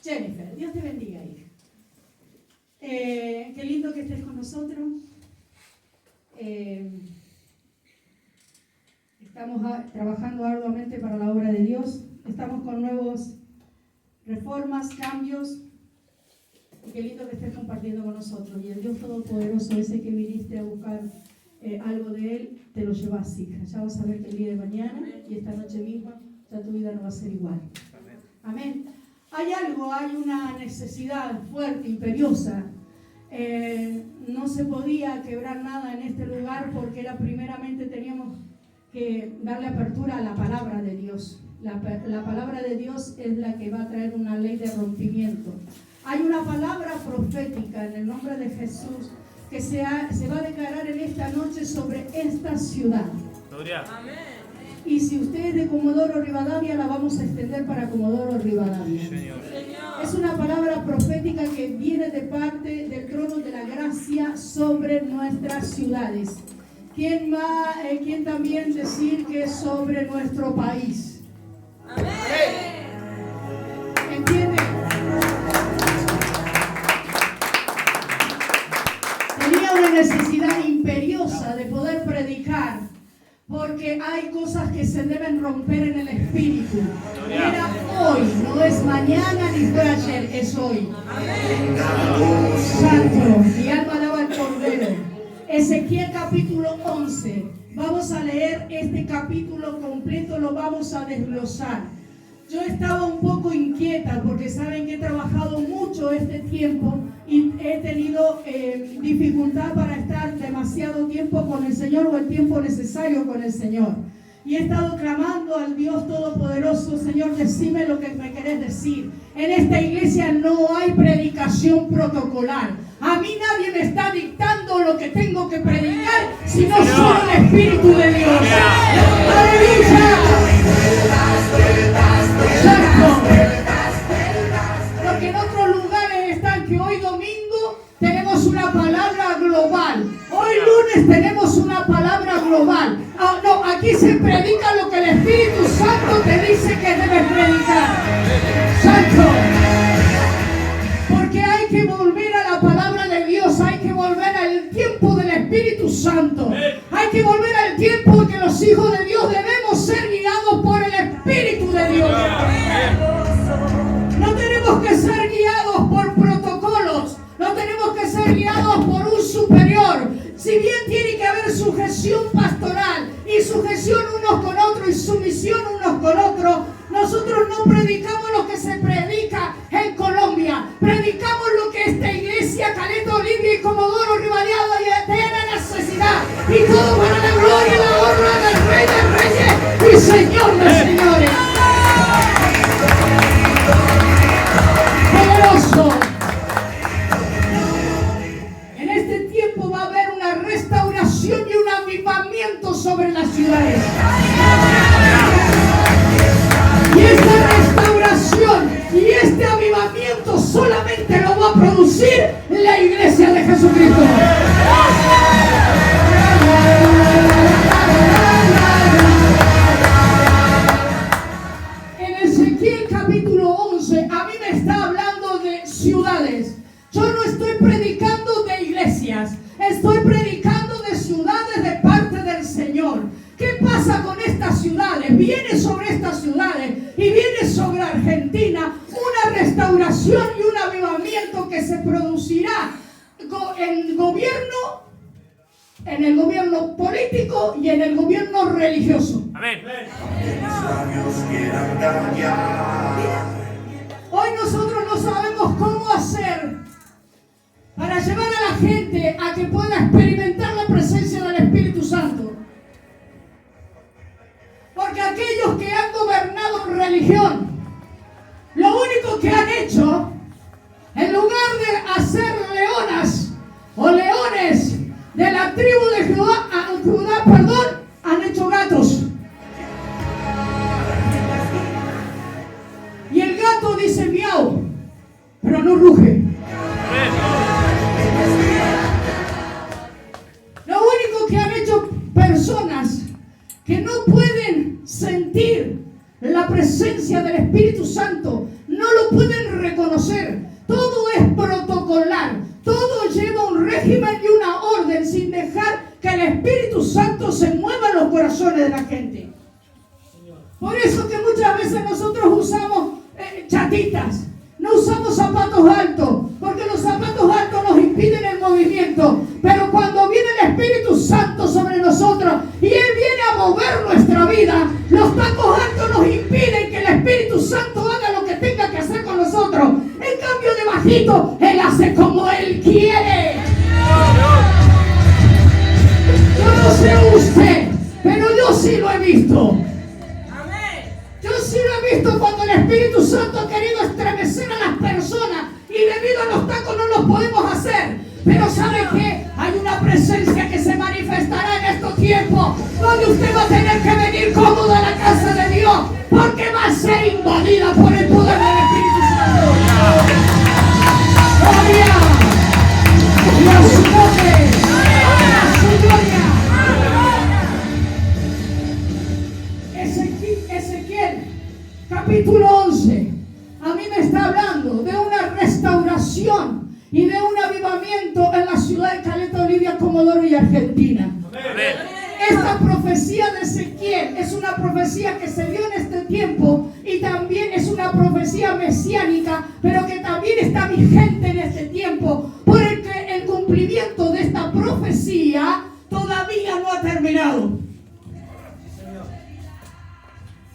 Jennifer, Dios te bendiga, hija. Qué lindo que estés con nosotros. Estamos trabajando arduamente para la obra de Dios. Estamos con nuevas reformas, cambios. Y qué lindo que estés compartiendo con nosotros. Y el Dios Todopoderoso, ese que viniste a buscar algo de Él, te lo llevas, hija. Ya vas a ver que el día de mañana y esta noche misma, ya tu vida no va a ser igual. Amén. Hay una necesidad fuerte, imperiosa. No se podía quebrar nada en este lugar porque primeramente teníamos que darle apertura a la palabra de Dios. La palabra de Dios es la que va a traer una ley de rompimiento. Hay una palabra profética en el nombre de Jesús que se va a declarar en esta noche sobre esta ciudad. Gloria. Amén. Y si usted es de Comodoro Rivadavia, la vamos a extender para Comodoro Rivadavia. Señor. Es una palabra profética que viene de parte del trono de la gracia sobre nuestras ciudades. ¿Quién también decir que es sobre nuestro país? Amén. ¿Entienden? Tenía una necesidad imperiosa de poder predicar, porque hay cosas que se deben romper en el espíritu. Era hoy, no es mañana ni fue ayer, es hoy. Amén. Santo, mi alma alaba al Cordero. Ezequiel capítulo 11. Vamos a leer este capítulo completo, lo vamos a desglosar. Yo estaba un poco inquieta porque saben que he trabajado mucho este tiempo y he tenido dificultad para estar demasiado tiempo con el Señor o el tiempo necesario con el Señor. Y he estado clamando al Dios Todopoderoso: Señor, decime lo que me querés decir. En esta iglesia no hay predicación protocolar. A mí nadie me está dictando lo que tengo que predicar, sino solo el Espíritu de Dios. ¡Aleluya! Porque en otros lugares están que hoy domingo tenemos una palabra global. Hoy lunes tenemos una palabra global. No, aquí se predica lo que el Espíritu Santo te dice que debes predicar. Santo. Porque hay que volver a la palabra de Dios. Hay que volver al tiempo del Espíritu Santo. Hay que volver al tiempo en que los hijos de Dios debemos ser guiados por el Espíritu de Dios. No tenemos que ser guiados por protocolos. No tenemos que ser guiados por un superior. Si bien tiene que haber sujeción pastoral y sujeción unos con otros y sumisión unos con otros, nosotros no predicamos lo que se predica en Colombia. Predicamos lo que esta iglesia, Caleta, Olivia y Comodoro Rivadavia tiene necesidad. Y todo para la gloria y la honra del Rey de Reyes y Señor de Señores. Poderoso. En este tiempo va a haber una restauración y un avivamiento sobre las ciudades. Y esta restauración y este avivamiento solamente lo va a producir la iglesia de Jesucristo. En Ezequiel capítulo 11 a mí me está hablando de ciudades. Yo no estoy predicando de iglesias, estoy predicando de ciudades de parte del Señor. ¿Qué pasa con estas ciudades? Viene sobre estas ciudades y viene sobre Argentina una restauración y un avivamiento que se producirá en el gobierno político y en el gobierno religioso. Amén. Hoy nosotros no sabemos cómo hacer para llevar a la gente a que pueda experimentar la presencia del Espíritu Santo. Porque aquellos que han gobernado religión, lo único que han hecho, en lugar de hacer leonas o leones de la tribu de Judá, han hecho gatos. Y el gato dice miau, pero no ruge. Lo único que han hecho personas que no pueden sentir la presencia del Espíritu Santo, no lo pueden reconocer. Espíritu Santo se mueva en los corazones de la gente. Por eso que muchas veces nosotros usamos chatitas, no usamos zapatos altos, porque los zapatos altos nos impiden el movimiento. Pero cuando viene el Espíritu Santo sobre nosotros y Él viene a mover nuestra vida, los tacos altos nos impiden que el Espíritu Santo haga lo que tenga que hacer con nosotros. En cambio de bajito, Él hace como Él quiere. Yo no sé usted, pero yo sí lo he visto. Yo sí lo he visto cuando el Espíritu Santo ha querido estremecer a las personas y debido a los tacos no los podemos hacer. Pero ¿sabe qué? Hay una presencia que se manifestará en estos tiempos donde usted va a tener que venir cómodo a la casa de Dios porque va a ser invadida por el poder del Espíritu Santo. ¡Gloria! ¡Y a su nombre! ¡A su gloria! Ezequiel, capítulo 11, a mí me está hablando de una restauración y de un avivamiento en la ciudad de Caleta, Olivia, Comodoro y Argentina. Amén. Esta profecía de Ezequiel es una profecía que se dio en este tiempo y también es una profecía mesiánica, pero que también está vigente en este tiempo, porque el cumplimiento de esta profecía todavía no ha terminado.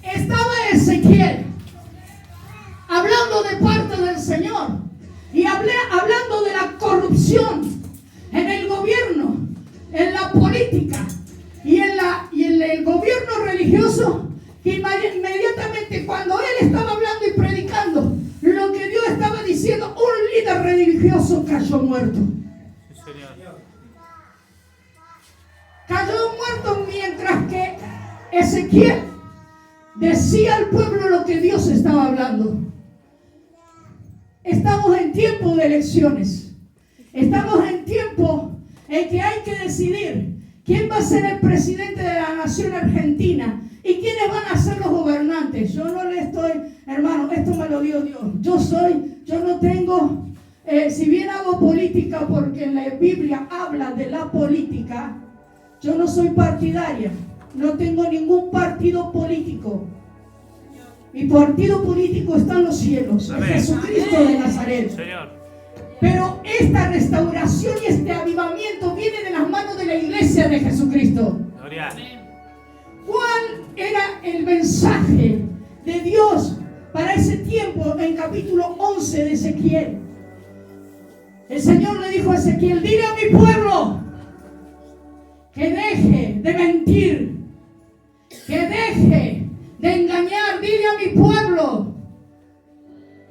Estaba Ezequiel hablando de parte del Señor y hablando de la corrupción en el gobierno, en la política y en el gobierno religioso, que inmediatamente cuando él estaba hablando y predicando lo que Dios estaba diciendo, un líder religioso cayó muerto. Cayó muerto mientras que Ezequiel decía al pueblo lo que Dios estaba hablando. Estamos en tiempo de elecciones. Estamos en tiempo en que hay que decidir quién va a ser el presidente de la nación argentina y quiénes van a ser los gobernantes. Yo no le estoy, hermano, esto me lo dio Dios. Yo no tengo, si bien hago política porque en la Biblia habla de la política, yo no soy partidaria. No tengo ningún partido político. Mi partido político está en los cielos, es Jesucristo de Nazaret. Señor. Pero esta restauración y este avivamiento viene de las manos de la iglesia de Jesucristo. Gloria. ¿Cuál era el mensaje de Dios para ese tiempo en capítulo 11 de Ezequiel? El Señor le dijo a Ezequiel: dile a mi pueblo que deje de mentir, que deje de engañar. Dile a mi pueblo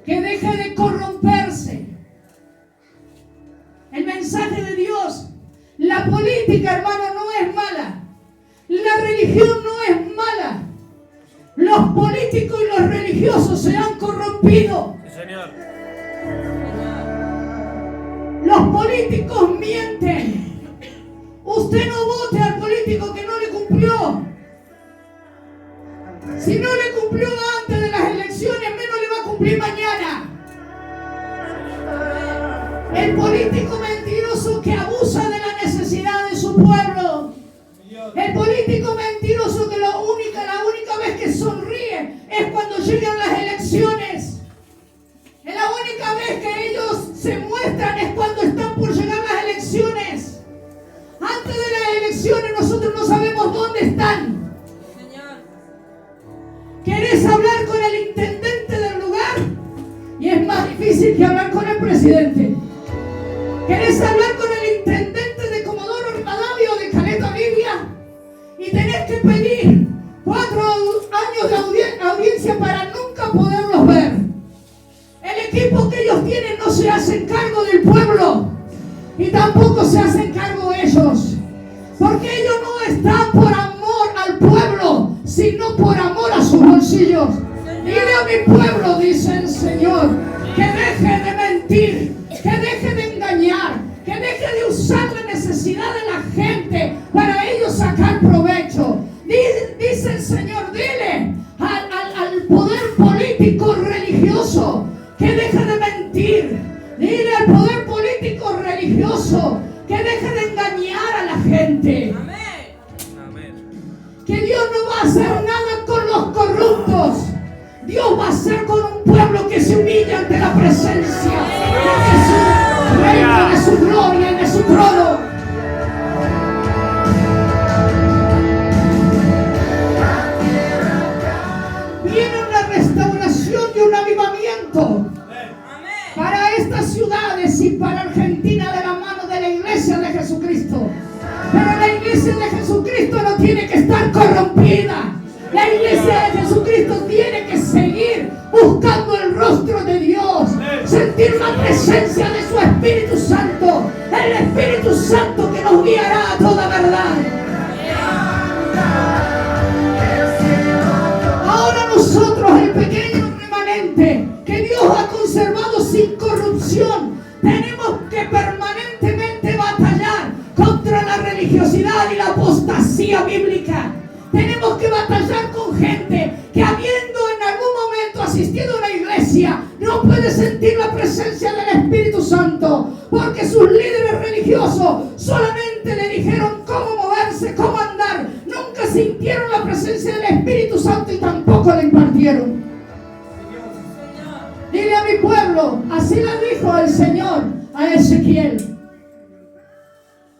que deje de corromperse. El mensaje de Dios: la política, hermano, no es mala, la religión no es mala, los políticos y los religiosos se han corrompido. Sí, Señor. Los políticos mienten. Usted no vote al político que no le cumplió. Si no le cumplió antes de las elecciones, menos le va a cumplir mañana. El político mentiroso que abusa de la necesidad de su pueblo. El político mentiroso que la única vez que sonríe es cuando llegan las elecciones. La única vez que ellos se muestran es cuando están por llegar las elecciones. Antes de las elecciones nosotros no sabemos dónde están. ¿Querés hablar con el intendente del lugar? Y es más difícil que hablar con el presidente. ¿Querés hablar con el intendente de Comodoro Rivadavia o de Caleta, Olivia? Y tenés que pedir 4 años de audiencia para nunca poderlos ver. El equipo que ellos tienen no se hacen cargo del pueblo y tampoco se hacen cargo ellos, porque ellos no están por amor al pueblo, sino por amor a sus bolsillos. Dile a mi pueblo, dice el Señor, que deje de mentir, que deje de engañar, que deje de usar la necesidad de la gente para ellos sacar provecho. Dice el Señor, dile al poder político religioso que deje de mentir. Dile al poder político religioso que deje de engañar a la gente. Amén. Dios va a hacer con un pueblo que se humilla ante la presencia de Jesús, reino de su gloria y de su trono. Viene una restauración y un avivamiento para estas ciudades y para Argentina de la mano de la iglesia de Jesucristo. Pero la iglesia de Jesucristo no tiene que estar corrompida. La iglesia de Jesucristo tiene que seguir buscando el rostro de Dios, sentir la presencia de su Espíritu Santo, el Espíritu Santo que nos guiará a toda verdad. Ahora nosotros, el pequeño remanente que Dios ha conservado sin corrupción, tenemos que permanentemente batallar contra la religiosidad y la apostasía bíblica. Tenemos que batallar con gente que, habiendo en algún momento asistido a una iglesia, no puede sentir la presencia del Espíritu Santo, porque sus líderes religiosos solamente le dijeron cómo moverse, cómo andar. Nunca sintieron la presencia del Espíritu Santo y tampoco la impartieron. Dile a mi pueblo, así le dijo el Señor a Ezequiel.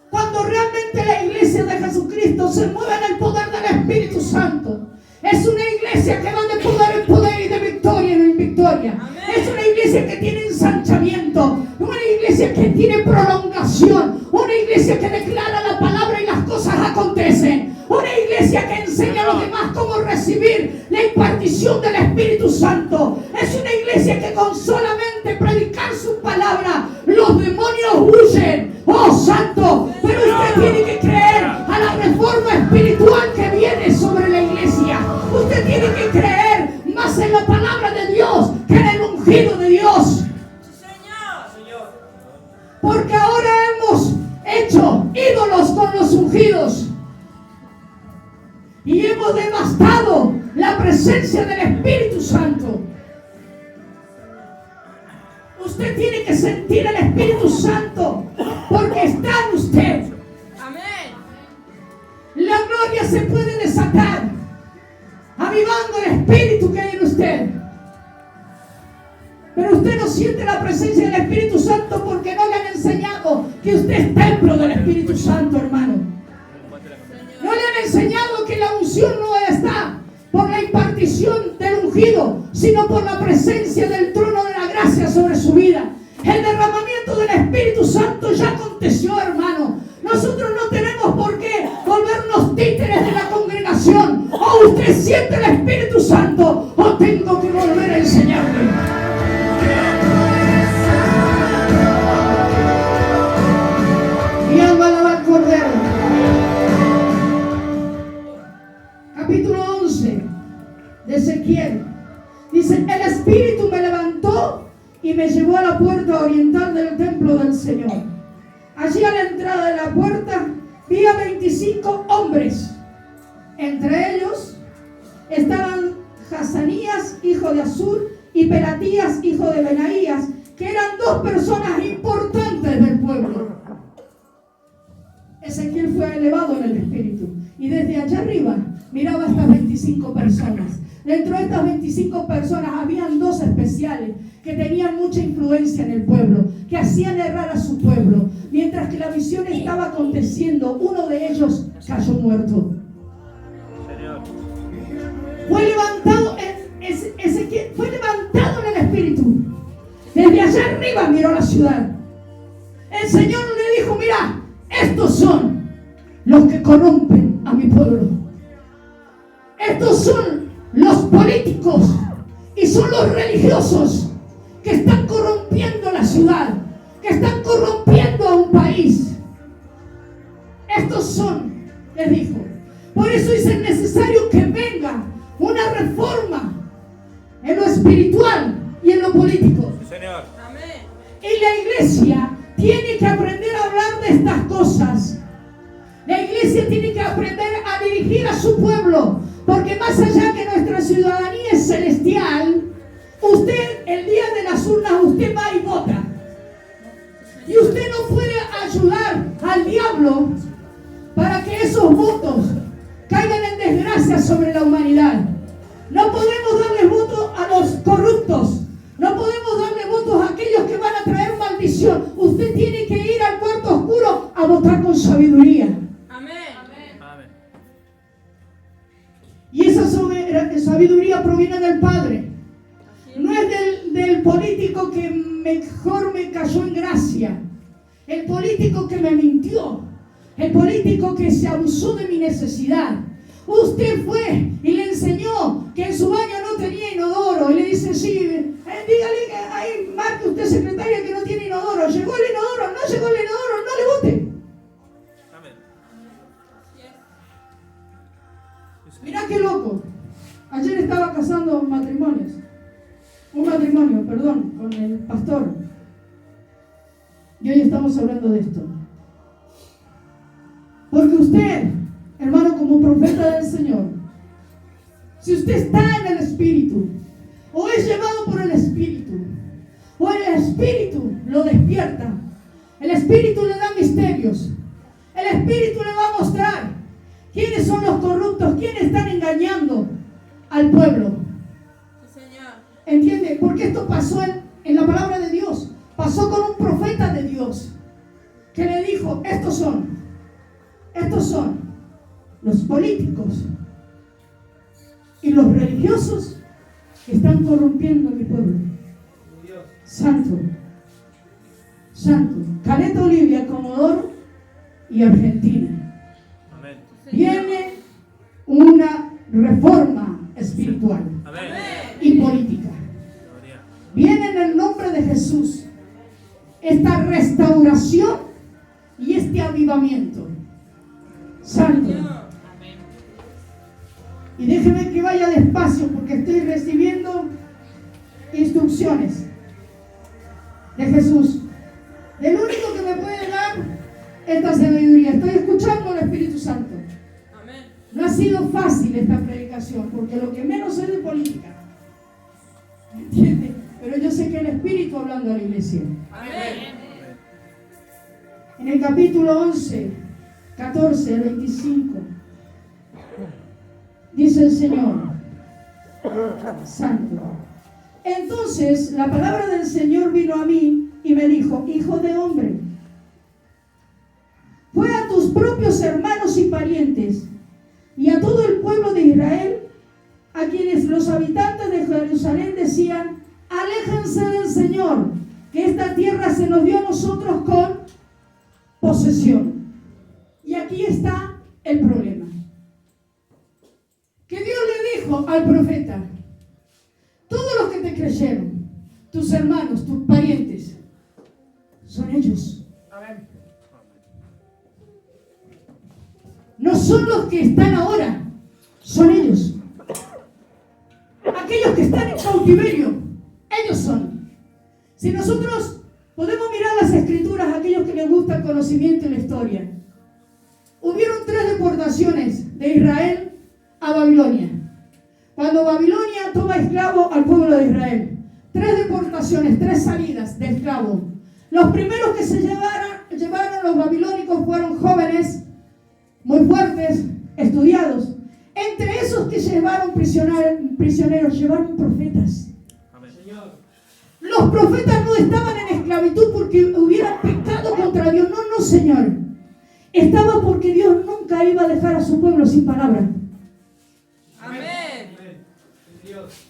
Cuando realmente la iglesia de Jesucristo se mueve en el poder del Espíritu Santo, es una iglesia que va de poder en poder y de victoria en victoria. Es una iglesia que tiene ensanchamiento, una iglesia que tiene prolongación, una iglesia que declara la palabra y las cosas acontecen, una iglesia que enseña a los demás cómo recibir la impartición del Espíritu Santo. Es una iglesia que con solamente predicar su palabra los demonios huyen. ¡Oh, santo! Pero usted tiene que creer a la reforma espiritual que viene sobre la iglesia. Usted tiene que creer más en la palabra de Dios que en el ungido de Dios. Porque ahora hemos hecho ídolos con los ungidos y hemos devastado la presencia del Espíritu Santo. Usted tiene que sentir el Espíritu Santo porque está en usted. Amén. La gloria se puede desatar avivando el Espíritu que hay en usted. Pero usted no siente la presencia del Espíritu Santo porque no le han enseñado que usted es templo del Espíritu Santo, hermano. No le han enseñado que la unción no está por la impartición del ungido, sino por la presencia del trono de la gracia sobre su vida. El derramamiento del Espíritu Santo ya aconteció, hermano. Nosotros no tenemos por qué volvernos títeres de la congregación. O usted siente el Espíritu Santo, o tengo que volver a enseñarle. Mi alma alaba al Cordero. Capítulo 11 de Ezequiel. Dice: el Espíritu me levantó y me llevó a la puerta oriental del templo del Señor. Allí, a la entrada de la puerta, vi a 25 hombres. Entre ellos estaban Hazanías, hijo de Azur, y Pelatías, hijo de Benaías, que eran dos personas importantes del pueblo. Ezequiel fue elevado en el Espíritu y desde allá arriba miraba a estas 25 personas. Dentro de estas 25 personas habían dos especiales que tenían mucha influencia en el pueblo, que hacían errar a su pueblo. Mientras que la visión estaba aconteciendo, uno de ellos cayó muerto. Fue levantado Ezequiel, fue levantado en el Espíritu. Desde allá arriba miró la ciudad. El Señor le dijo: mira, estos son los que corrompen a mi pueblo. Estos son los políticos y son los religiosos que están corrompiendo la ciudad, que están corrompiendo a un país. Estos son, les dijo. Por eso es necesario que venga una reforma en lo espiritual y en lo político. Sí, Señor. Amén. Y la iglesia tiene que aprender a hablar de estas cosas. La iglesia tiene que aprender a dirigir a su pueblo, porque más allá que nuestra ciudadanía es celestial, usted, el día de las urnas, usted va y vota. Y usted no puede ayudar al diablo para que esos votos caigan en desgracia sobre la humanidad. No podemos darle voto a bendición. Usted tiene que ir al cuarto oscuro a votar con sabiduría. Amén. Y esa sabiduría proviene del Padre. No es del político que mejor me cayó en gracia. El político que me mintió. El político que se abusó de mi necesidad. Usted fue y le enseñó que en su baño no tenía inodoro. Y le dice, sí, dígale que ahí marque usted, secretaria, que no tiene inodoro. Llegó el inodoro, no llegó el inodoro, no le vote. Mirá qué loco. Ayer estaba casando un matrimonio, con el pastor. Y hoy estamos hablando de esto. Porque usted, hermano, como profeta del Señor, si usted está en el Espíritu, o es llevado por el Espíritu, o el Espíritu lo despierta, el Espíritu le da misterios, el Espíritu le va a mostrar quiénes son los corruptos, quiénes están engañando al pueblo. Sí, Señor. ¿Entiende? Porque esto pasó en la palabra de Dios. Pasó con un profeta de Dios que le dijo, estos son los políticos y los religiosos que están corrompiendo a mi pueblo. Santo. Caleta, Olivia, Comodoro y Argentina. Amén. Viene una reforma espiritual. Amén. Y política. Viene en el nombre de Jesús esta restauración y este avivamiento. Santo. Y déjeme que vaya despacio porque estoy recibiendo instrucciones de Jesús. Del único que me puede dar esta sabiduría. Estoy escuchando al Espíritu Santo. Amén. No ha sido fácil esta predicación porque lo que menos es de política. ¿Me entiende? Pero yo sé que el Espíritu hablando a la iglesia. Amén. En el capítulo 11, 14 al 25, dice el Señor, Santo. Entonces la palabra del Señor vino a mí y me dijo, hijo de hombre, fue a tus propios hermanos y parientes y a todo el pueblo de Israel, a quienes los habitantes de Jerusalén decían, aléjense del Señor, que esta tierra se nos dio a nosotros con posesión. Y aquí está el problema. Que Dios le dijo al profeta, todos los que te creyeron, tus hermanos, tus parientes, son ellos. Amén. No son los que están ahora, son ellos. Aquellos que están en cautiverio, ellos son. Si nosotros podemos mirar las escrituras, aquellos que les gusta el conocimiento y la historia, hubieron 3 deportaciones de Israel a Babilonia. Cuando Babilonia toma esclavo al pueblo de Israel, 3 deportaciones, 3 salidas de esclavos. Los primeros que se llevaron los babilónicos fueron jóvenes, muy fuertes, estudiados. Entre esos que llevaron prisioneros, llevaron profetas. Amén. Los profetas no estaban en esclavitud porque hubieran pecado contra Dios. No, no, Señor. Estaba porque Dios nunca iba a dejar a su pueblo sin palabra. Amén.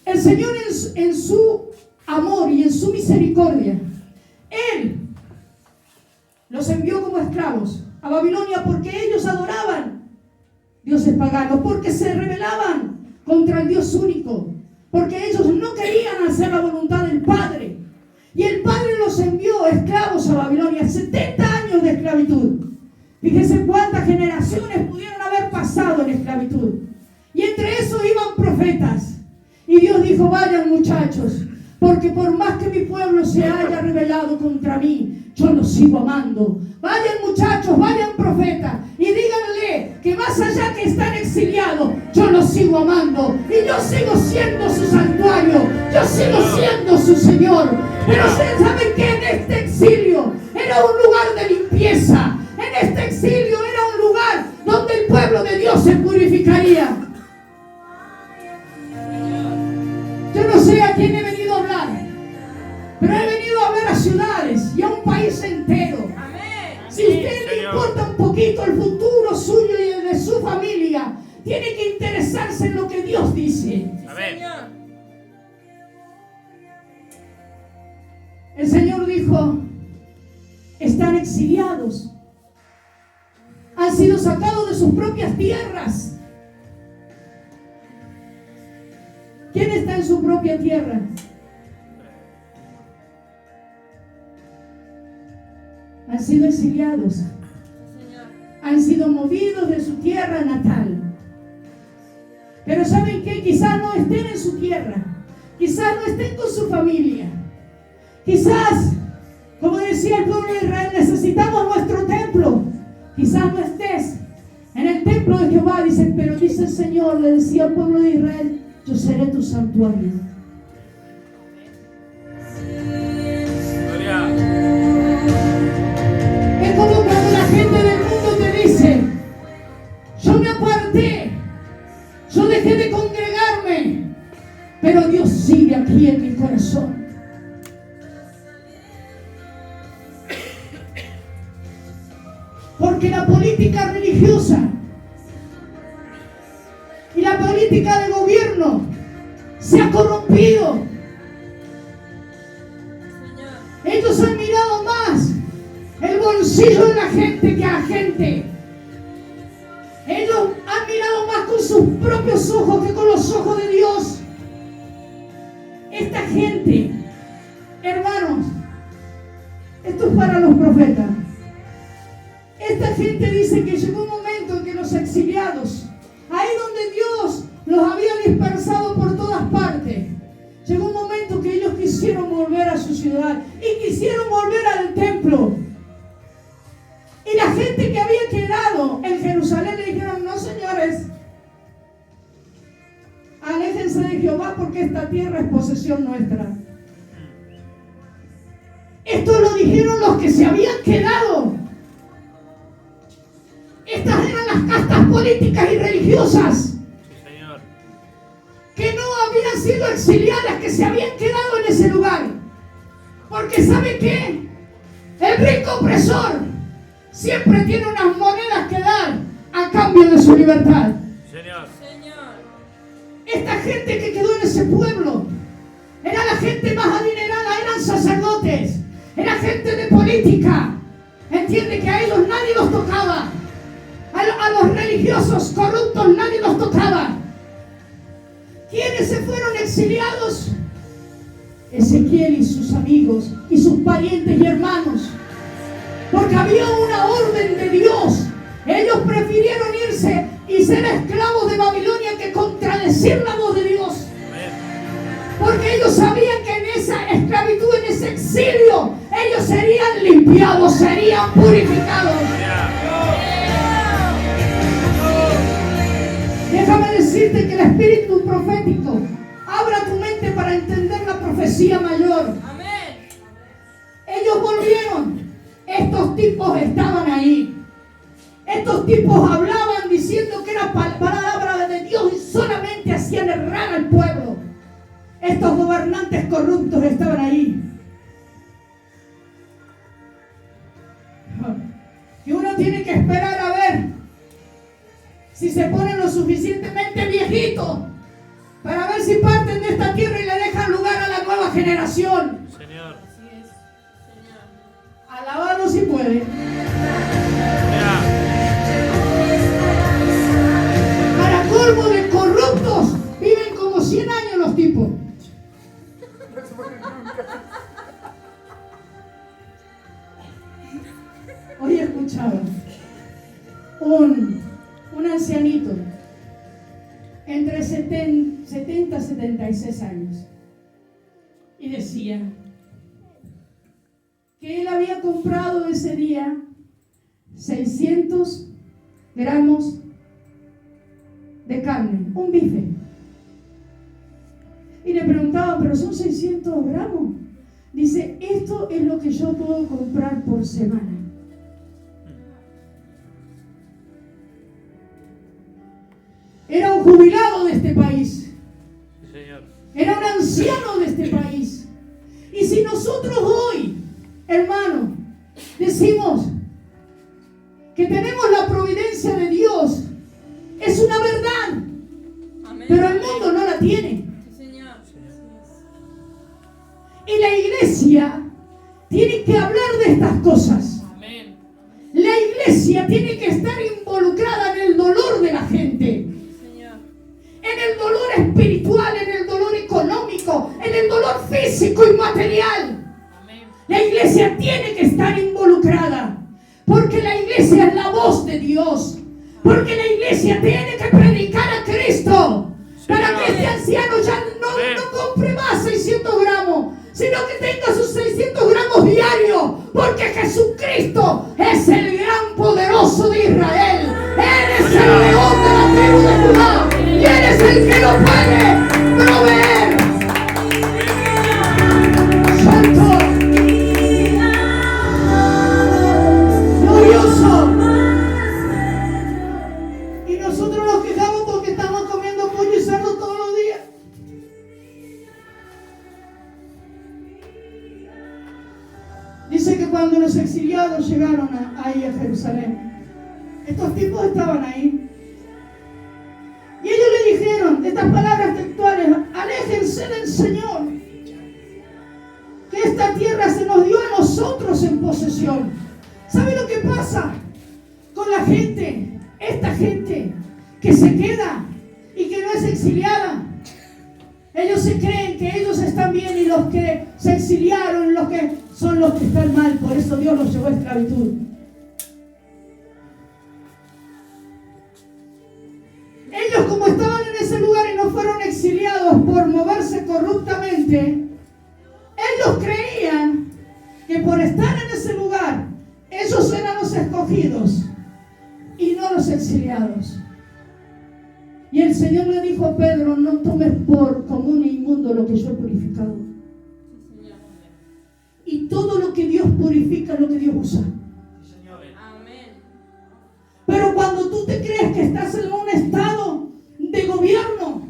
El Señor en su amor y en su misericordia, Él los envió como esclavos a Babilonia porque ellos adoraban dioses paganos, porque se rebelaban contra el Dios único, porque ellos no querían hacer la voluntad del Padre. Y el Padre los envió esclavos a Babilonia, 70 años de esclavitud. Fíjense cuántas generaciones pudieron haber pasado en esclavitud. Y entre esos iban profetas. Y Dios dijo, vayan muchachos, porque por más que mi pueblo se haya rebelado contra mí, yo los sigo amando. Vayan muchachos, vayan profetas, y díganle que más allá que están exiliados, yo los sigo amando. Y yo sigo siendo su santuario, yo sigo siendo su Señor. Pero ustedes saben que en este exilio era un lugar de limpieza. En este exilio era un lugar donde el pueblo de Dios se purificaría. Yo no sé a quién he venido a hablar, pero he venido a ver a ciudades y a un país hijito, el futuro suyo y el de su familia, tiene que interesarse en lo que Dios dice. Amén. El Señor dijo, están exiliados, han sido sacados de sus propias tierras. ¿Quién está en su propia tierra? Han sido exiliados, han sido movidos de su tierra natal. Pero ¿saben qué? Quizás no estén en su tierra, quizás no estén con su familia, quizás, como decía el pueblo de Israel, necesitamos nuestro templo. Quizás no estés en el templo de Jehová, dice, pero dice el Señor, le decía al pueblo de Israel, yo seré tu santuario. Es como cuando la gente del mundo te dice, yo me aparté, yo dejé de congregarme, pero Dios sigue aquí en mi corazón. Porque la política religiosa y la política de gobierno se ha corrompido. Ellos han mirado más el bolsillo de la gente que a la gente. Ellos han mirado más con sus propios ojos que con los ojos de Dios. Esta gente, hermanos, esto es para los profetas. Esta gente dice que llegó un momento en que los exiliados, ahí donde Dios los había dispersado por todas partes, llegó un momento que ellos quisieron volver a su ciudad y quisieron volver al templo. Y la gente que había quedado en Jerusalén le dijeron, no señores, aléjense de Jehová porque esta tierra es posesión nuestra. Esto lo dijeron los que se habían quedado. Estas eran las castas políticas y religiosas que no habían sido exiliadas, que se habían quedado en ese lugar. Porque ¿sabe qué? El rico opresor siempre tiene unas monedas que dar a cambio de su libertad. Señor. Esta gente que quedó en ese pueblo era la gente más adinerada, eran sacerdotes, era gente de política. Entiende que a ellos nadie los tocaba. A los religiosos corruptos nadie los tocaba. ¿Quiénes se fueron exiliados? Ezequiel y sus amigos y sus parientes y hermanos. Porque había una orden de Dios. Ellos prefirieron irse y ser esclavos de Babilonia que contradecir la voz de Dios. Porque ellos sabían que en esa esclavitud, en ese exilio, ellos serían limpiados, serían purificados. Déjame decirte que el espíritu profético abra tu mente para entender la profecía mayor. Amén. Ellos volvieron. Estos tipos estaban ahí. Estos tipos hablaban diciendo que era palabra de Dios y solamente hacían errar al pueblo. Estos gobernantes corruptos estaban ahí. Y uno tiene que esperar a ver si se ponen lo suficientemente viejitos para ver si parten de esta tierra y le dejan lugar a la nueva generación. Señor. Así es. Señor. Alábalo si puede. Para colmo de corruptos, viven como 100 años los tipos. Hoy escuchaba un ancianito entre 70 y 76 años y decía que él había comprado ese día 600 gramos de carne, un bife, y le preguntaban, pero son 600 gramos. Dice, esto es lo que yo puedo comprar por semana. Era un jubilado de este país. Señor. Era un anciano de este país. Y si nosotros hoy, hermano, decimos, que tenemos la providencia de Dios es una verdad, Amén. pero el mundo no la tiene. Sí, Señor. Y la iglesia tiene que hablar de estas cosas. Amén. La iglesia tiene que estar involucrada en el dolor de la gente, Sí, Señor. en el dolor espiritual, en el dolor económico, en el dolor físico y material. Amén. La iglesia tiene que estar involucrada, porque la iglesia es la voz de Dios, porque la iglesia tiene que predicar a Cristo, para que este anciano ya no compre más 600 gramos, sino que tenga sus 600 gramos diarios, porque Jesucristo es el gran poderoso de Israel. Él es el león de la tribu de Judá y Él es el que lo puede proveer. Santo, glorioso. Y nosotros nos quejamos porque estamos comiendo pollo y cerdo todos los días. Dice que cuando los exiliados llegaron ahí a Jerusalén, estos tipos estaban ahí. Y ellos le dijeron estas palabras textuales: aléjense del Señor, que esta tierra se nos dio a nosotros en posesión. ¿Sabe lo que pasa con la gente? Esta gente que se queda y que no es exiliada. Ellos se creen que ellos están bien y los que se exiliaron, los que son los que están mal. Por eso Dios los llevó a esclavitud. Ellos, como estaban en ese lugar y no fueron exiliados por moverse corruptamente, ellos creían que por estar en ese lugar ellos eran los escogidos y no los exiliados. Y el Señor le dijo a Pedro: no tomes por común e inmundo lo que yo he purificado. Sí, Señor. Y todo lo que Dios purifica es lo que Dios usa. Amén. Pero cuando tú te crees que estás en un estado de gobierno,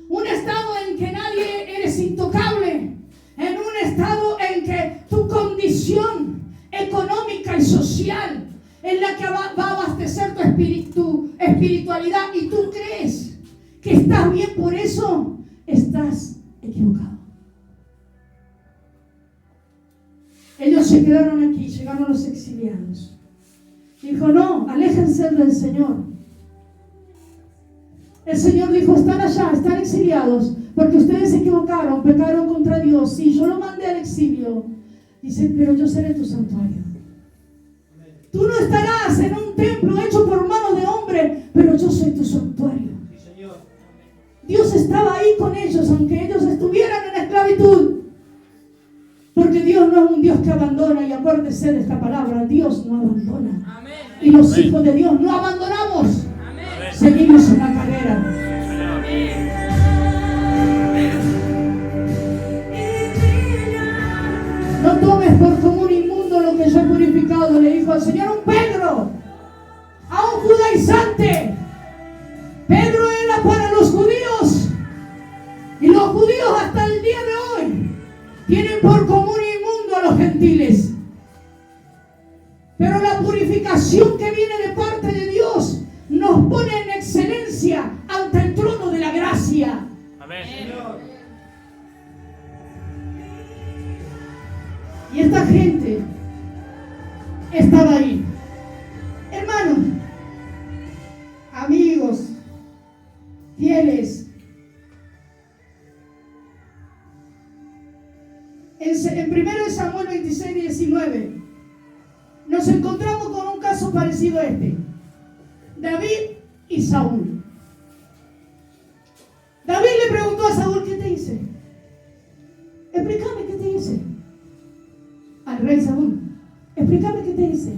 un estado en que nadie eres intocable, en un estado en que tu condición económica y social es la que va a abastecer tu espiritualidad, y tú crees que estás bien por eso, estás equivocado. Ellos se quedaron aquí, llegaron los exiliados. Dijo: no, aléjense del Señor. El Señor dijo: están allá, están exiliados, porque ustedes se equivocaron, pecaron contra Dios. Sí, yo lo mandé al exilio. Dice: pero yo seré tu santuario. Tú no estarás en un templo hecho por manos de hombre, pero yo soy tu santuario. Dios estaba ahí con ellos, aunque ellos estuvieran en esclavitud. Porque Dios no es un Dios que abandona, y acuérdese de esta palabra: Dios no abandona. Amén. Y los hijos de Dios no abandonamos. Amén. Seguimos en la carrera. Amén. No tomes por común inmundo lo que yo he purificado, le dijo al Señor a un Pedro, a un judaizante. Pedro era para los judíos, y los judíos hasta el día de hoy tienen por común inmundo a los gentiles. Pero la purificación que viene de parte de Dios nos pone en excelencia ante el trono de la gracia. Amén. Y esta gente estaba ahí. Hermanos, amigos, fieles, en 1 Samuel 26, 19 nos encontramos con un caso parecido a este: David y Saúl. David le preguntó a Saúl: ¿qué te hice? Explícame qué te hice. Al rey Saúl: explícame qué te hice.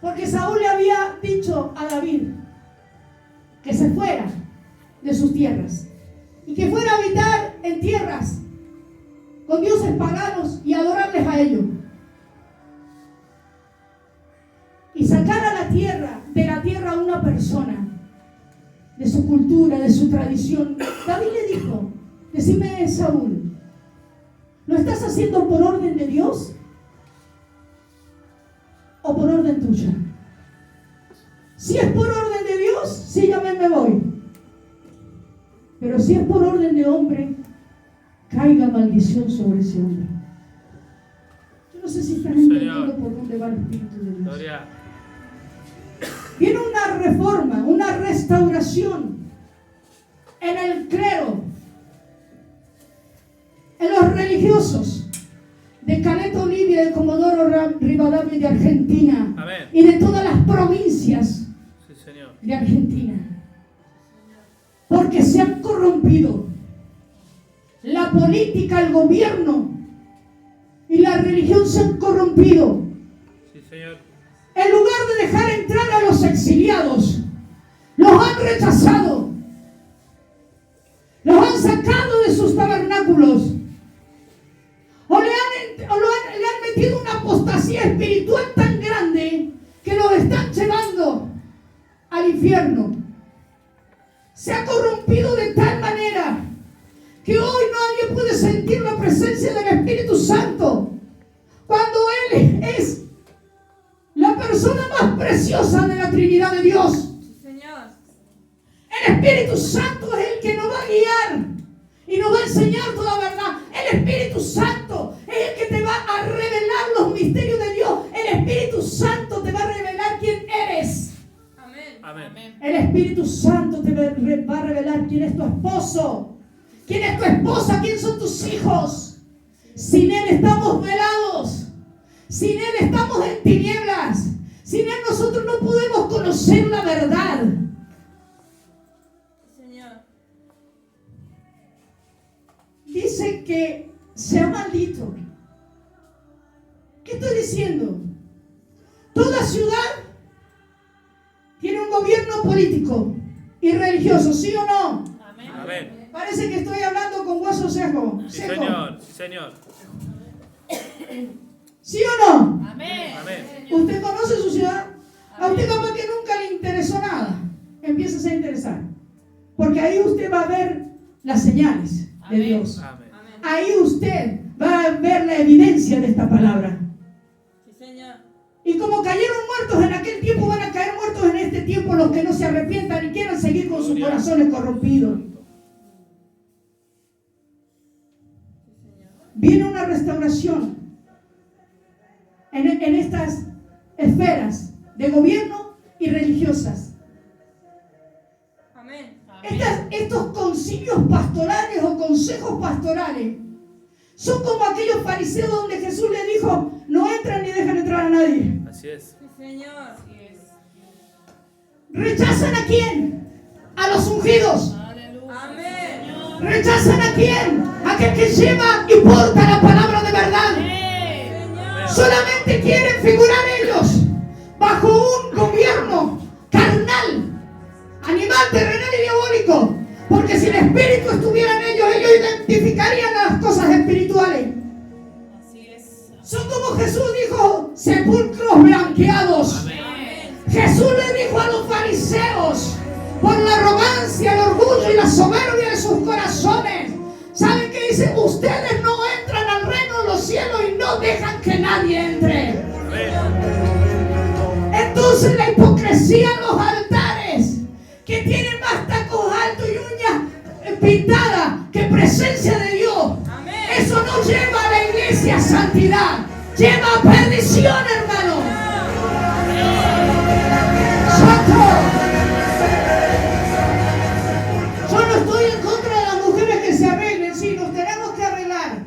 Porque Saúl le había dicho a David que se fuera de sus tierras y que fuera a habitar en tierras con dioses paganos y adorarles a ellos, y sacar a la tierra, de la tierra a una persona, de su cultura, de su tradición. David le dijo: decime, Saúl, ¿lo estás haciendo por orden de Dios? o por orden tuya? Si es por orden de Dios, sí, ya me voy. Pero si es por orden de hombre, caiga maldición sobre ese hombre. Yo no sé si están entendiendo por dónde va el Espíritu de Dios. Gloria. Viene una reforma, una restauración en el clero, en los religiosos de Caleta Olivia, de Comodoro Rivadavia de Argentina. Amén. Y de todas las provincias Sí, Señor. de Argentina, porque se han corrompido la política, el gobierno y la religión se han corrompido. Sí, Señor. En lugar de dejar entrar a los exiliados, los han rechazado, los han sacado de sus tabernáculos, o le han metido una apostasía espiritual tan grande que los están llevando al infierno. Se ha corrompido de tal manera que hoy nadie puede sentir la presencia del Espíritu Santo cuando Él es la persona más preciosa de la Trinidad de Dios. Sí, Señor. El Espíritu Santo es el que nos va a guiar y nos va a enseñar toda verdad. El Espíritu Santo es el que te va a revelar los misterios de Dios. El Espíritu Santo te va a revelar quién eres. Amén. Amén. El Espíritu Santo te va a revelar quién es tu esposo, quién es tu esposa, quién son tus hijos. Sin Él estamos velados. Sin Él estamos en tinieblas. Sin Él nosotros no podemos conocer la verdad. Señor. Dice que sea maldito. ¿Qué estoy diciendo? Toda ciudad tiene un gobierno político y religioso, ¿sí o no? Amén. Amén. Parece que estoy hablando con hueso seco. Sí, Señor. Sí, Señor. ¿Sí o no? Amén. Amén. ¿Usted conoce su ciudad? A usted capaz que nunca le interesó nada. Empieza a interesar. Porque ahí usted va a ver las señales de Dios. Amén. Amén. Ahí usted va a ver la evidencia de esta palabra. Sí, Señor. Y como cayeron muertos en aquel tiempo, van a caer muertos en este tiempo los que no se arrepientan y quieran seguir con sus Gloria. corazones corrompidos. Sí, Señor. Viene una restauración en estas esferas de gobierno y religiosas. Amén. Estos concilios pastorales o consejos pastorales son como aquellos fariseos donde Jesús le dijo: no entran ni dejan entrar a nadie. Así es. Sí, Señor. Así es. ¿Rechazan a quién? A los ungidos. Amén. ¿Rechazan a quién? Aquel que lleva y porta la palabra de verdad. Señor. Solamente quieren figurar ellos bajo un gobierno carnal, animal, terrenal y diabólico. Porque si el Espíritu estuviera en ellos, ellos identificarían las cosas espirituales. Así es. Son como Jesús dijo: sepulcros blanqueados. Amén. Jesús le dijo a los fariseos, por la arrogancia, el orgullo y la soberbia de sus corazones, ¿saben qué dice? Ustedes no entran al reino de los cielos y no dejan que nadie entre. Entonces la hipocresía en los altares, que tienen más tacos altos y uñas pintadas que presencia de Dios, Amén. eso no lleva a la iglesia a santidad, lleva a perdición, hermano. Santo. Yo no estoy en contra de las mujeres que se arreglen, sí, nos tenemos que arreglar.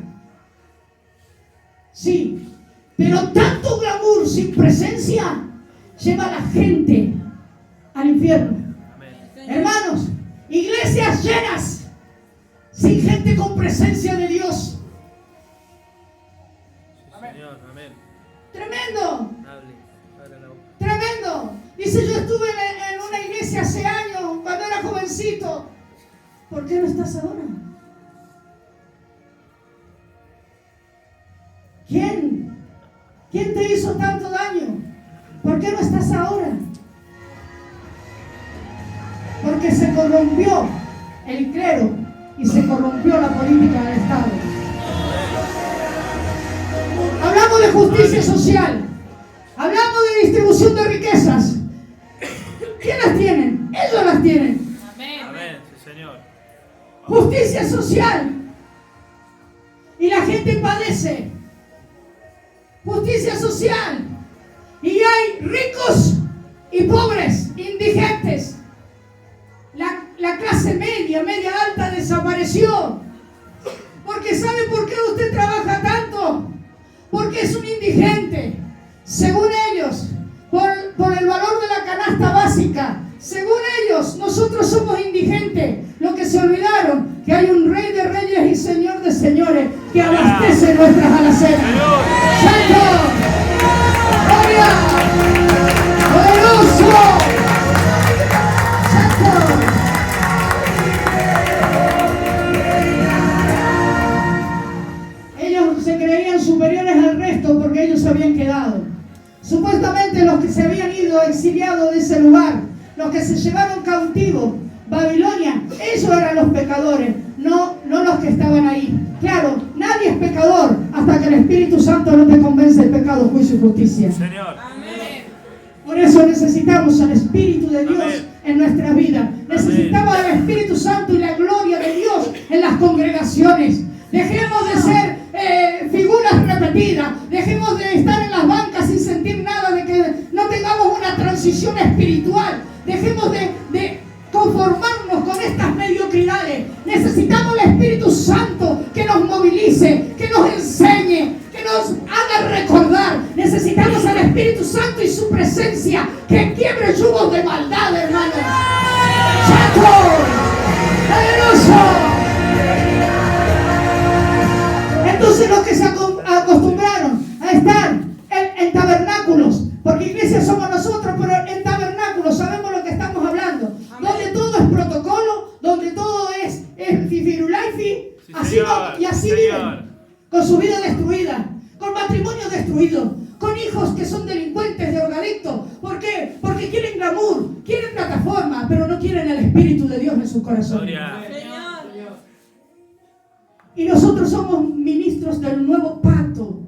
Sí, pero tanto glamour sin presencia lleva a la gente al infierno. Amén. Hermanos, iglesias llenas, sin gente con presencia de Dios. Señor. Amén. Tremendo, Hable la boca. tremendo. Dice: yo estuve en una iglesia hace años, cuando era jovencito. ¿Por qué no estás ahora? ¿Quién? ¿Quién te hizo tanto daño? ¿Por qué no estás ahora? Porque se corrompió el clero y se corrompió la política del Estado. Hablamos de justicia social, Hablamos de distribución de riquezas. ¿Quién las tienen? Ellos las tienen. Amén. Amén. Sí, Señor. Justicia social. Y la gente padece. Justicia social. Y hay ricos y pobres, indigentes. La clase media, media alta desapareció. Porque ¿sabe por qué usted trabaja tanto? Porque es un indigente. Según ellos, por el valor de la canasta básica. Según ellos, nosotros somos indigentes. Lo que se olvidaron, que hay un Rey de Reyes y Señor de Señores que abastece nuestras alacenas. ¡Santo! ¡Gloria! ¡Poderoso! ¡Santo! Ellos se creían superiores al resto porque ellos se habían quedado. Supuestamente los que se habían ido exiliados de ese lugar, los que se llevaron cautivos, Babilonia, ellos eran los pecadores, no los que estaban ahí. Claro, nadie es pecador hasta que el Espíritu Santo no te convence del pecado, juicio y justicia. Señor. Amén. Por eso necesitamos al Espíritu de Dios Amén. en nuestra vida. Necesitamos al Espíritu Santo y la gloria de Dios en las congregaciones. Dejemos de ser figuras repetidas. Dejemos de estar en las bancas sin sentir nada, de que no tengamos una transición espiritual. Dejemos de conformarnos con estas mediocridades. Necesitamos el Espíritu Santo que nos movilice, que nos enseñe, que nos haga recordar. Necesitamos al Espíritu Santo y su presencia que quiebre yugos de maldad, hermanos. ¡Santo! ¡Poderoso! Entonces los que se acostumbraron a estar en tabernáculos, porque iglesia somos nosotros, pero en tabernáculos sabemos lo que estamos hablando. Amén. Donde todo es protocolo, donde todo es fifirulaifi, Sí, así señor. y así Sí, viven, señor. con su vida destruida, con matrimonio destruido, con hijos que son delincuentes, drogadictos. ¿Por qué? Porque quieren glamour, quieren plataforma, pero no quieren el Espíritu de Dios en sus corazones. Gloria. Señor. Y nosotros somos ministros del nuevo pacto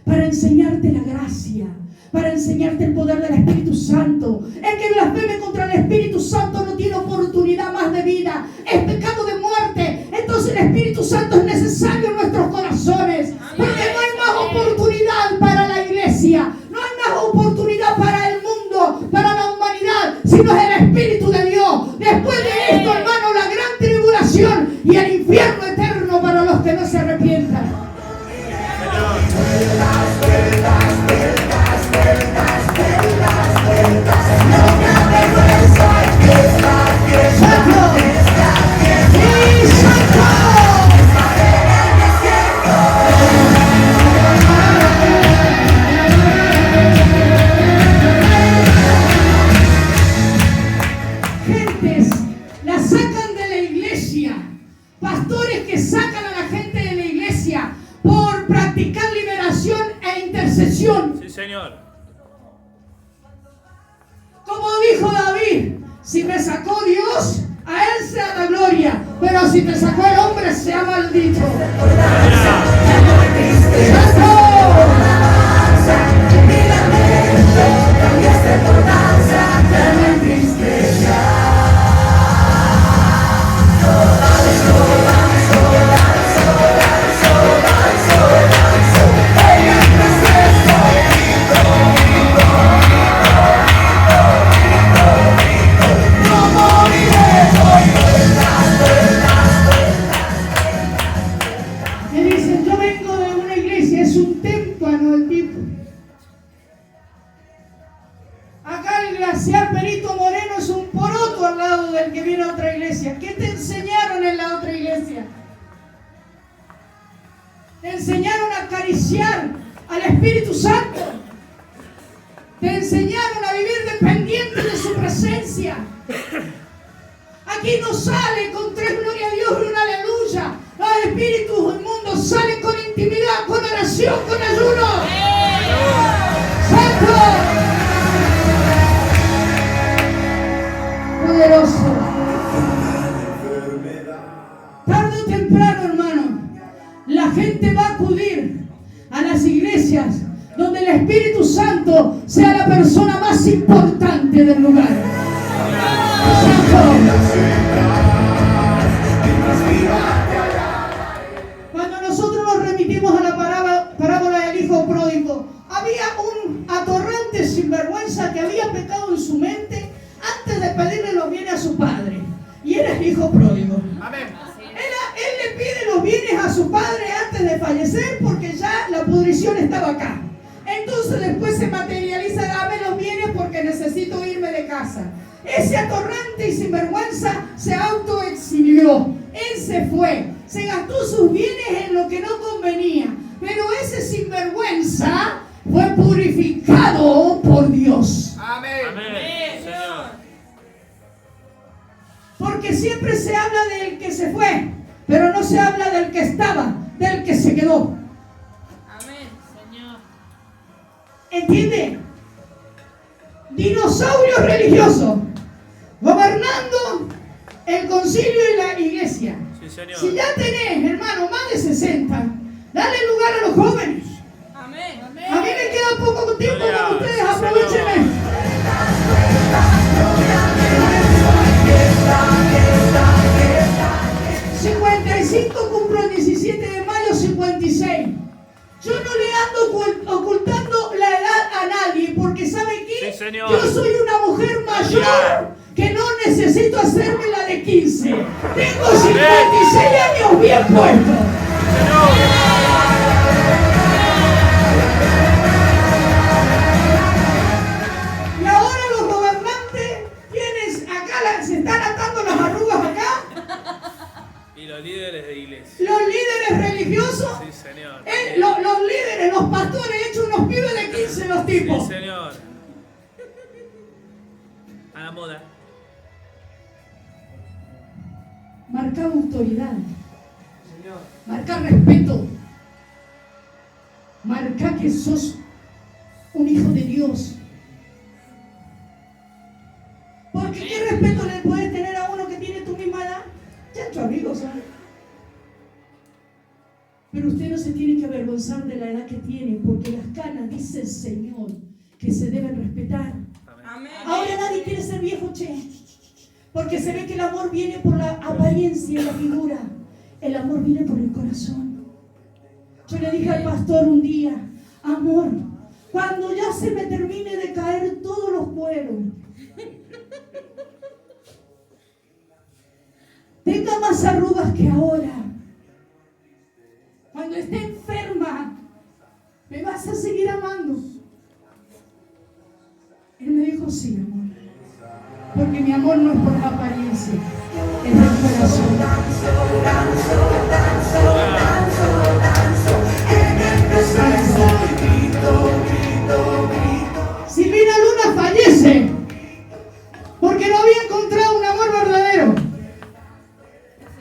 para enseñarte la gracia, para enseñarte el poder del Espíritu Santo. El que blasfeme contra el Espíritu Santo no tiene oportunidad más de vida, es pecado de muerte. Entonces el Espíritu Santo es necesario en nuestros corazones, porque no hay más oportunidad para la iglesia, no hay más oportunidad para el mundo, para la humanidad, sino es el Espíritu de Dios. Después de esto, hermano, la gran tribulación y el infierno eterno para los que no se arrepientan. ¡Santo! ¡Sí, Santo! Gentes la sacan de la iglesia, pastores que sacan a la gente de la iglesia por practicar liberación e intercesión. Sí, Señor. Como dijo David, si me sacó Dios, a él sea la gloria, pero si te sacó el hombre, sea maldito. ¡Santo! Me dicen, yo vengo de una iglesia, es un témpano el tipo. Acá el glaciar Perito Moreno es un poroto al lado del que viene a otra iglesia. ¿Qué te enseñaron en la otra iglesia? Te enseñaron a acariciar al Espíritu Santo. Te enseñaron a vivir dependiente de su presencia. Aquí no sale con tres gloria a Dios y una aleluya. Los espíritus inmundos salen con intimidad, con oración, con ayuno. ¡Santo! Poderoso. Tarde o temprano, hermano, la gente va a acudir a las iglesias donde el Espíritu Santo Santo sea la persona más importante del lugar. Santo. Cuando nosotros nos remitimos a la parábola del hijo pródigo, había un atorrante sinvergüenza que había pecado en su mente antes de pedirle los bienes a su padre. Y era el hijo pródigo. Amén. Él le pide los bienes a su padre antes de fallecer porque ya la pudrición estaba acá. Entonces después se materializa: dame los bienes porque necesito irme de casa. Ese atorrante y sinvergüenza se autoexilió. Él se fue, se gastó sus bienes en lo que no convenía. Pero ese sinvergüenza fue purificado por Dios. Amén. Amén. Señor. Porque siempre se habla del que se fue, pero no se habla del que estaba, del que se quedó. Amén, Señor. ¿Entiende? Dinosaurios religiosos gobernando el concilio y la iglesia. Sí, señor. Si ya tenés, hermano, más de 60, dale lugar a los jóvenes. Amén. A mí me queda poco tiempo Gloria, con ustedes, sí, aprovechenme. 55 cumplo el 17 de mayo, 56. Yo no le ando ocultando la edad a nadie, porque ¿sabe qué? Sí, señor. Yo soy una mujer mayor que no necesito hacerme la de 15. Tengo 56 años bien puestos. Y ahora los gobernantes, quienes acá se están atando las arrugas acá, Y los líderes de iglesia. los líderes religiosos, Sí, señor. los líderes, los pastores, hechos unos pibes de 15 los tipos. Sí, señor. A la moda. Marca autoridad, marca respeto, marca que sos un hijo de Dios. Porque ¿qué respeto le puedes tener a uno que tiene tu misma edad? Ya tu amigo, ¿sabes? Pero usted no se tiene que avergonzar de la edad que tiene, porque las canas, dice el Señor, que se deben respetar. Amén. Ahora nadie quiere ser viejo, che. Porque se ve que el amor viene por la apariencia y la figura. El amor viene por el corazón. Yo le dije al pastor un día: amor, cuando ya se me termine de caer todos los cueros, tenga más arrugas que ahora, cuando esté enferma, ¿me vas a seguir amando? Él me dijo: sí, amor. Porque mi amor no es por la apariencia, es del corazón. Silvina Luna fallece porque no había encontrado un amor verdadero.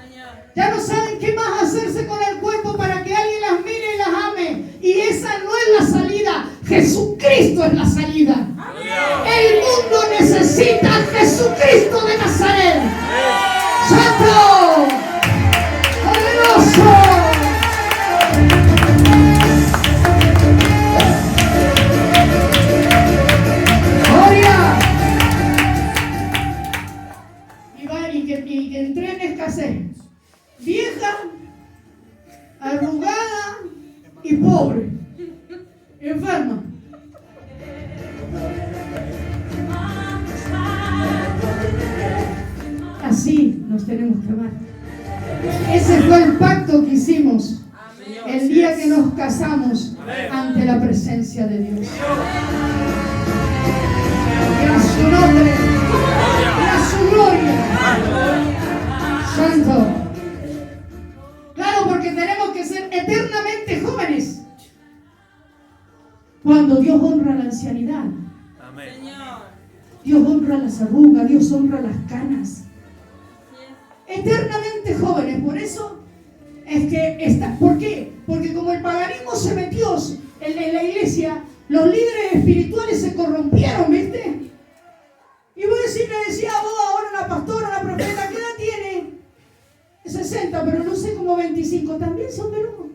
Señor. Ya no saben qué más hacerse con el cuerpo para que alguien las mire y las ame. Y esa no es la salida. Jesucristo es la salida. El mundo necesita a Jesucristo de Nazaret. ¡Santo! ¡Poderoso! ¡Gloria! Y que entré en escasez. Vieja, arrugada y pobre. Enferma. Así nos tenemos que amar. Ese fue el pacto que hicimos el día que nos casamos ante la presencia de Dios. Y a su nombre, y a su gloria. Santo. Claro, porque tenemos que ser eternamente jóvenes. Cuando Dios honra la ancianidad, Amén. Señor. Dios honra las arrugas, Dios honra las canas. Eternamente jóvenes, por eso es que está. ¿Por qué? Porque como el paganismo se metió en la iglesia, los líderes espirituales se corrompieron, ¿viste? Y vos le decía a vos ahora una pastora, una profeta, ¿qué edad tiene? 60, pero no sé, como 25, también son peludos.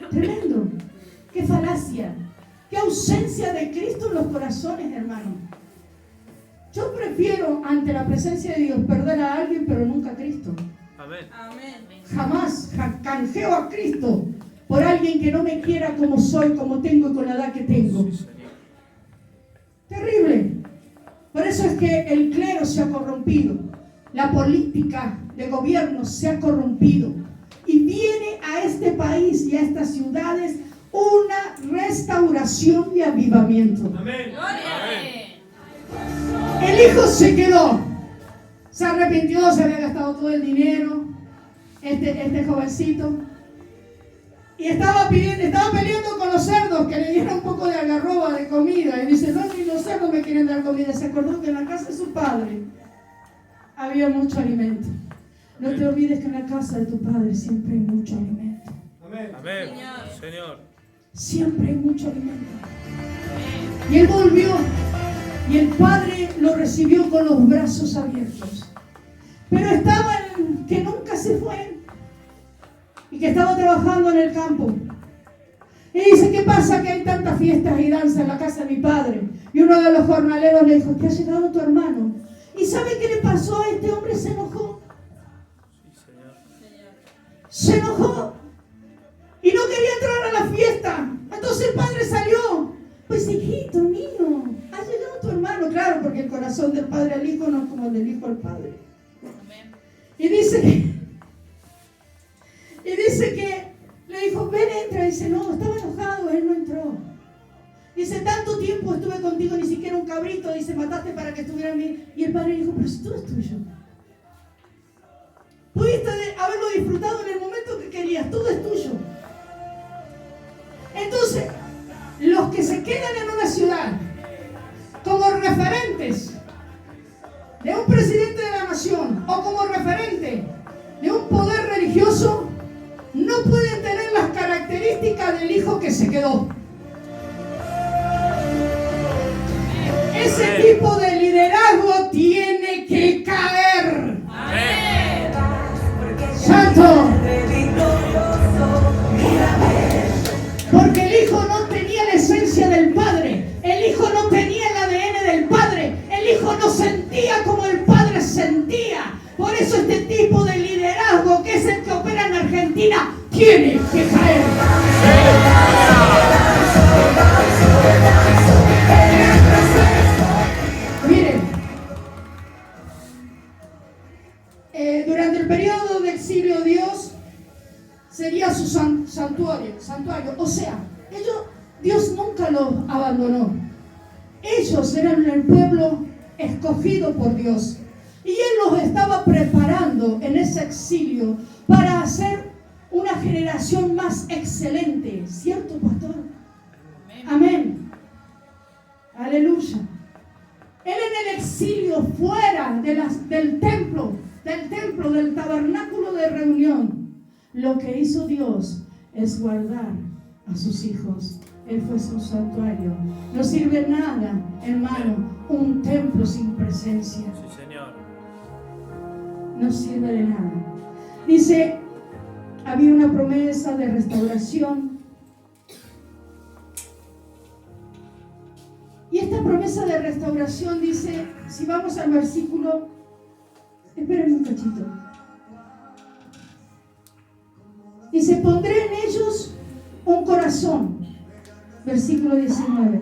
Tremendo. Qué falacia. corazones, hermano. Yo prefiero ante la presencia de Dios perder a alguien, pero nunca a Cristo. Amén. Amén. Jamás canjeo a Cristo por alguien que no me quiera como soy, como tengo y con la edad que tengo. Sí, Señor. Terrible. Por eso es que el clero se ha corrompido. La política de gobierno se ha corrompido. Y viene a este país y a estas ciudades una restauración y avivamiento. Amén. Gloria. El hijo se quedó. Se arrepintió, se había gastado todo el dinero. Este jovencito. Y estaba peleando con los cerdos que le dieran un poco de algarroba de comida. Y dice, no, ni los cerdos me quieren dar comida. Se acordó que en la casa de su padre había mucho alimento. No te olvides que en la casa de tu padre siempre hay mucho alimento. Amén. Señor. Siempre hay mucho alimento. Y él volvió. Y el padre lo recibió con los brazos abiertos. Pero estaba en que nunca se fue. Y que estaba trabajando en el campo. Y dice, ¿qué pasa que hay tantas fiestas y danzas en la casa de mi padre? Y uno de los jornaleros le dijo, ¿qué ha llegado tu hermano? ¿Y sabe qué le pasó a este hombre? Se enojó. Sí, Señor. Se enojó. Y no quería entrar a la fiesta. Entonces el padre salió. Pues hijito mío, ha llegado tu hermano. Claro, porque el corazón del padre al hijo no es como el del hijo al padre. Y dice que le dijo, ven, entra. Dice, no, estaba enojado, él no entró. Dice, tanto tiempo estuve contigo, ni siquiera un cabrito. Dice, mataste para que estuviera en mí. Y el padre dijo, pero si todo es tuyo. Pudiste haberlo disfrutado en el momento que querías, todo es tuyo. Entonces, los que se quedan en una ciudad como referentes de un presidente de la nación o como referente de un poder religioso, no pueden tener las características del hijo que se quedó. Ese tipo de liderazgo tiene que caer. Amén. Santo. Porque el hijo no tenía la esencia del padre. El hijo no tenía el ADN del padre. El hijo no sentía como el padre sentía. Por eso este tipo de liderazgo, que es el que opera en Argentina, tiene que caer. Miren, durante el periodo de exilio Dios sería su santuario. O sea, Dios nunca los abandonó. Ellos eran el pueblo escogido por Dios. Y Él los estaba preparando en ese exilio para hacer una generación más excelente. ¿Cierto, pastor? Amén. Aleluya. Él en el exilio, fuera del templo, del tabernáculo de reunión, lo que hizo Dios es guardar a sus hijos. Él fue su santuario. No sirve nada, hermano, un templo sin presencia. Sí, Señor. No sirve de nada. Dice, había una promesa de restauración. Y esta promesa de restauración dice, si vamos al versículo, esperen un cachito. Dice, pondré en ellos un corazón, versículo 19,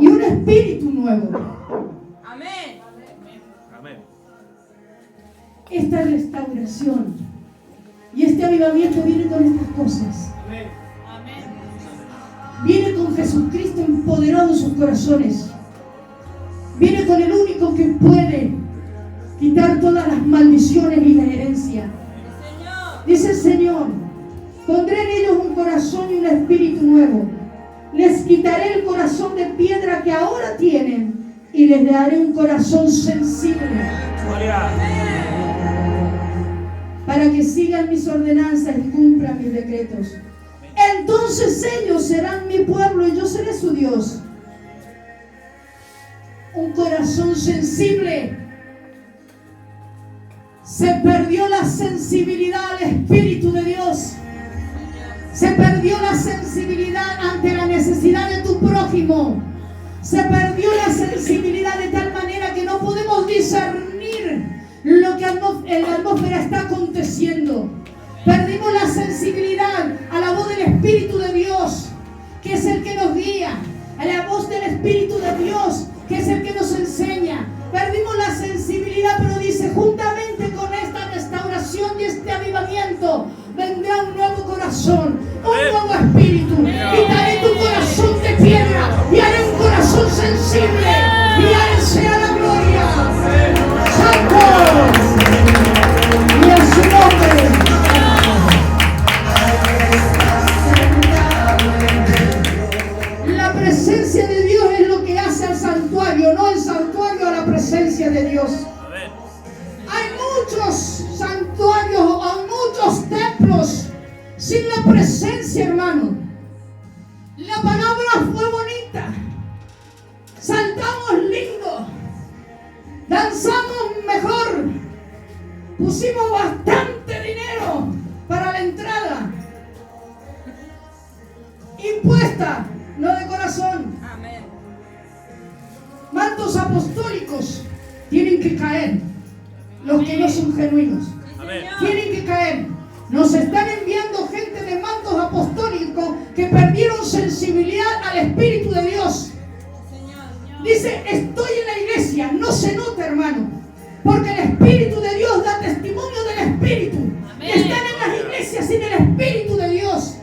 y un espíritu nuevo. Amén. Amén. Esta restauración y este avivamiento viene con estas cosas. Amén. Viene con Jesucristo empoderado en sus corazones. Viene con el único que puede quitar todas las maldiciones y la herencia. Dice el Señor, pondré en ellos un corazón y un espíritu nuevo. Les quitaré el corazón de piedra que ahora tienen y les daré un corazón sensible. Gloria. Para que sigan mis ordenanzas y cumplan mis decretos. Entonces ellos serán mi pueblo y yo seré su Dios. Un corazón sensible. Se perdió la sensibilidad al Espíritu de Dios. Se perdió la sensibilidad ante la necesidad de tu prójimo. Se perdió la sensibilidad de tal manera que no podemos discernir lo que en la atmósfera está aconteciendo. Perdimos la sensibilidad a la voz del Espíritu de Dios, que es el que nos guía, a la voz del Espíritu de Dios, que es el que nos enseña. Perdimos la sensibilidad, pero dice, juntamente con esta restauración y este avivamiento, vendrá un nuevo corazón, un nuevo espíritu. Quitaré tu corazón de piedra y haré un corazón sensible, y a Él sea la gloria. ¡Santo! Y en su nombre. La presencia de Dios es lo que hace al santuario, no el santuario a la presencia de Dios. Hay muchos santuarios, hay muchos templos sin la presencia, hermano. La palabra fue bonita, saltamos lindo, danzamos mejor, pusimos bastante dinero para la entrada, impuesta, no de corazón. Amén. Mantos apostólicos tienen que caer. Los que no son genuinos Amén. tienen que caer. Nos están enviando gente de mantos apostólicos que perdieron sensibilidad al Espíritu de Dios. Dice, estoy en la iglesia, no se nota, hermano, porque el Espíritu de Dios da testimonio del Espíritu. Amén. Están en las iglesias sin el Espíritu de Dios,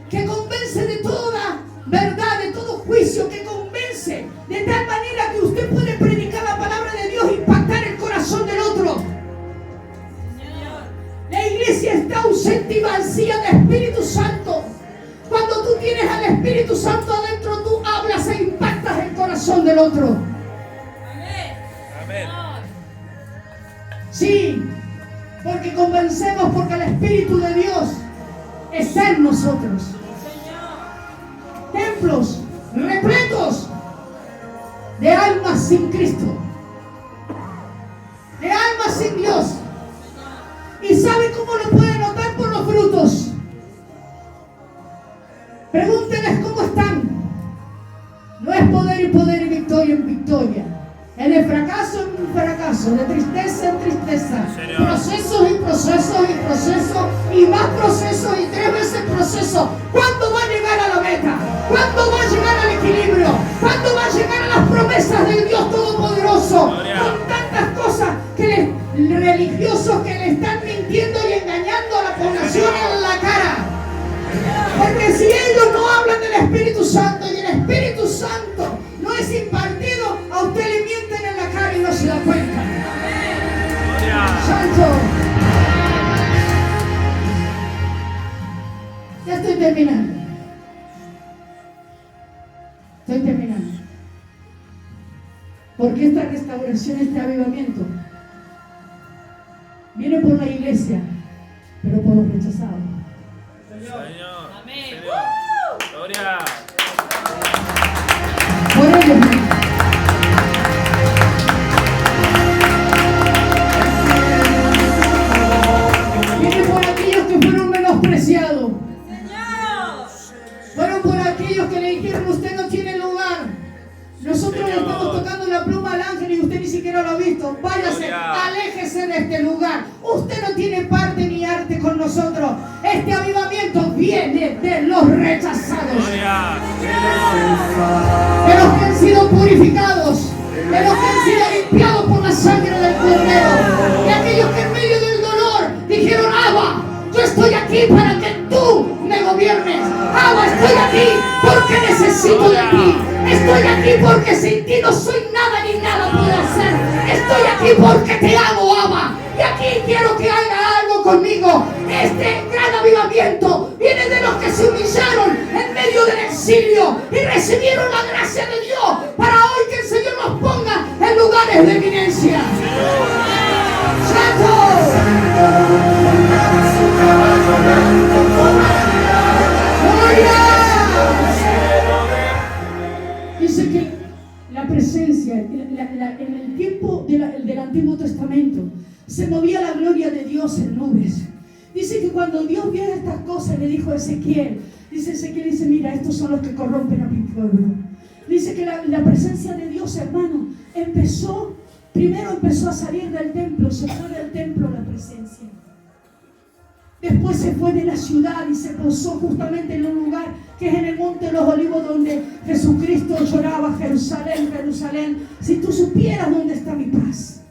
que convence de toda verdad, de todo juicio, que convence de tal manera que usted puede predicar la palabra de Dios e impactar el corazón del otro. La iglesia está ausente y vacía del Espíritu Santo. Cuando tú tienes al Espíritu Santo adentro, tú hablas e impactas el corazón del otro. Amén. Sí, porque convencemos, porque el Espíritu de Dios está en nosotros. Templos repletos de almas sin Cristo, de almas sin Dios. ¿Y sabe cómo lo puede notar? Por los frutos. Pregúntenles cómo están. No es poder y victoria en victoria. Es de fracaso en fracaso, de tristeza en tristeza. Señor. Procesos y procesos y procesos y más procesos y 3 veces procesos. ¿Cuándo va a llegar a la meta? ¿Cuándo va a llegar al equilibrio? ¿Cuándo va a llegar a las promesas del Dios Todopoderoso? Gloria. Con tantas cosas que religiosos que le están mintiendo y engañando a la población en la cara. Porque si ellos no hablan del Espíritu Santo y el Espíritu Santo no es impartido, a usted le mienten en la cara y no se da cuenta. Gloria. Santo. Ya estoy terminando. Estoy terminando. Porque esta restauración, este avivamiento, viene por la iglesia, pero por los rechazados. Señor. Amén. Señor. Gloria. Por ellos. Viene por aquellos que fueron menospreciados. Fueron por aquellos que le dijeron, usted no tiene lugar. Nosotros le estamos tocando la pluma al ángel y usted ni siquiera lo ha visto. Váyase, Gloria. aléjese de este lugar. Usted no tiene parte ni arte con nosotros. Este avivamiento viene de los rechazados, Gloria. de los que han sido purificados, de los que han sido limpiados por la sangre del Cordero, de aquellos que en medio del dolor dijeron, Abba, yo estoy aquí para que tú me gobiernes. Abba, estoy aquí porque necesito de ti. Estoy aquí porque sin ti no soy nada ni nada puedo hacer. Estoy aquí porque te amo, Abba. Y aquí quiero que haga algo conmigo. Este gran avivamiento viene de los que se humillaron en medio del exilio y recibieron la gracia de Dios para hoy que el Señor nos ponga en lugares de eminencia. Dice que la presencia, en el tiempo del Antiguo Testamento, se movía la gloria de Dios en nubes. Dice que cuando Dios vio estas cosas, le dijo a Ezequiel, dice, mira, estos son los que corrompen a mi pueblo. Dice que la presencia de Dios, hermano, primero empezó a salir del templo, se fue del templo la presencia. Después se fue de la ciudad y se posó justamente en un lugar que es en el Monte de los Olivos, donde Jesucristo lloraba: Jerusalén, Jerusalén, si tú supieras dónde está mi paz.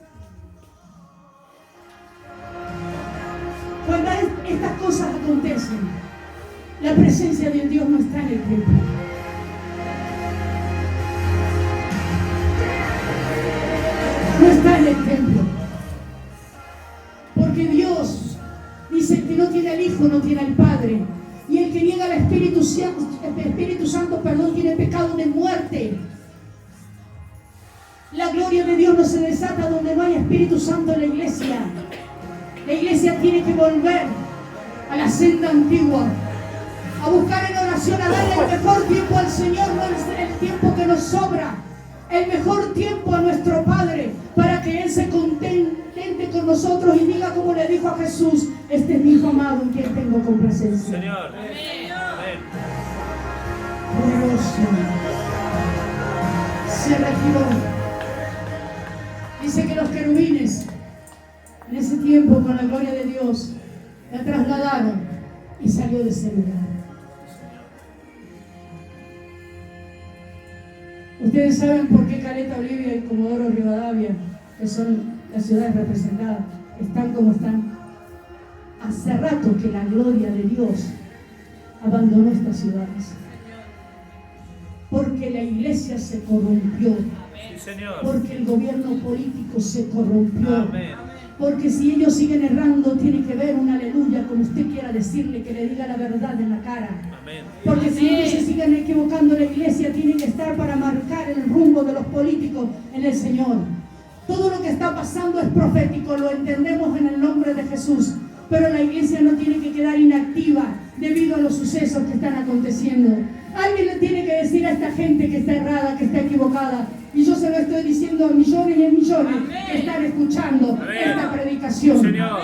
Cuando estas cosas acontecen, la presencia de Dios no está en el templo. No está en el templo. Porque Dios dice que no tiene al Hijo, no tiene al Padre. Y el que niega al Espíritu Santo, tiene pecado de muerte. La gloria de Dios no se desata donde no hay Espíritu Santo en la iglesia. La iglesia tiene que volver a la senda antigua, a buscar en oración, a darle el mejor tiempo al Señor, no el tiempo que nos sobra, el mejor tiempo a nuestro Padre, para que Él se contente con nosotros y diga como le dijo a Jesús: este es mi Hijo amado en quien tengo complacencia. Señor. Amén. Poderoso. Se retiró. Dice que los querubines en ese tiempo, con la gloria de Dios, la trasladaron y salió de ese lugar. Ustedes saben por qué Caleta Olivia y Comodoro Rivadavia, que son las ciudades representadas, están como están. Hace rato que la gloria de Dios abandonó estas ciudades. Porque la iglesia se corrompió. Sí, Señor. Porque el gobierno político se corrompió. Amén. Porque si ellos siguen errando, tiene que ver un aleluya, como usted quiera decirle, que le diga la verdad en la cara. Amén. Porque si ellos se siguen equivocando, la iglesia tiene que estar para marcar el rumbo de los políticos en el Señor. Todo lo que está pasando es profético, lo entendemos en el nombre de Jesús. Pero la iglesia no tiene que quedar inactiva debido a los sucesos que están aconteciendo. Alguien le tiene que decir a esta gente que está errada, que está equivocada. Y yo se lo estoy diciendo a millones y millones que están escuchando esta predicación. Señor.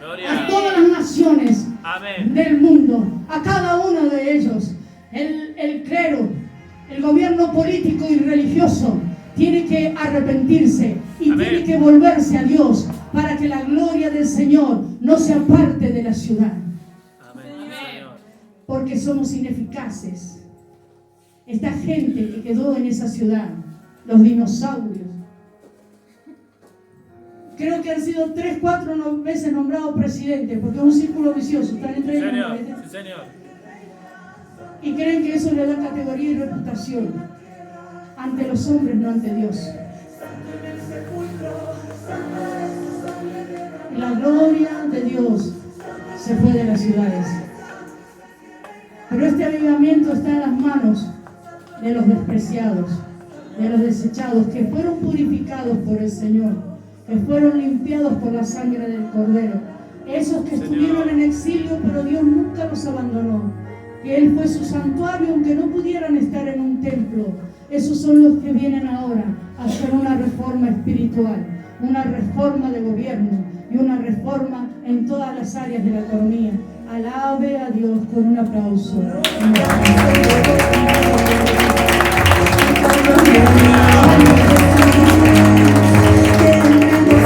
Gloria. A todas las naciones Amén. del mundo, a cada uno de ellos. El clero, el gobierno político y religioso tiene que arrepentirse y Amén. tiene que volverse a Dios para que la gloria del Señor no sea parte de la ciudad. Amén. Señor. Porque somos ineficaces. Esta gente que quedó en esa ciudad, los dinosaurios, creo que han sido 3, 4 veces nombrados presidentes, porque es un círculo vicioso, están entre ellos. Señor. Sí, Señor. Y creen que eso le da categoría y reputación ante los hombres, no ante Dios. La gloria de Dios se fue de las ciudades. Pero este avivamiento está en las manos de los despreciados, de los desechados, que fueron purificados por el Señor, que fueron limpiados por la sangre del Cordero. Esos que estuvieron en exilio, pero Dios nunca los abandonó. Que Él fue su santuario, aunque no pudieran estar en un templo. Esos son los que vienen ahora a hacer una reforma espiritual, una reforma de gobierno y una reforma en todas las áreas de la economía. Alabe a Dios con un aplauso.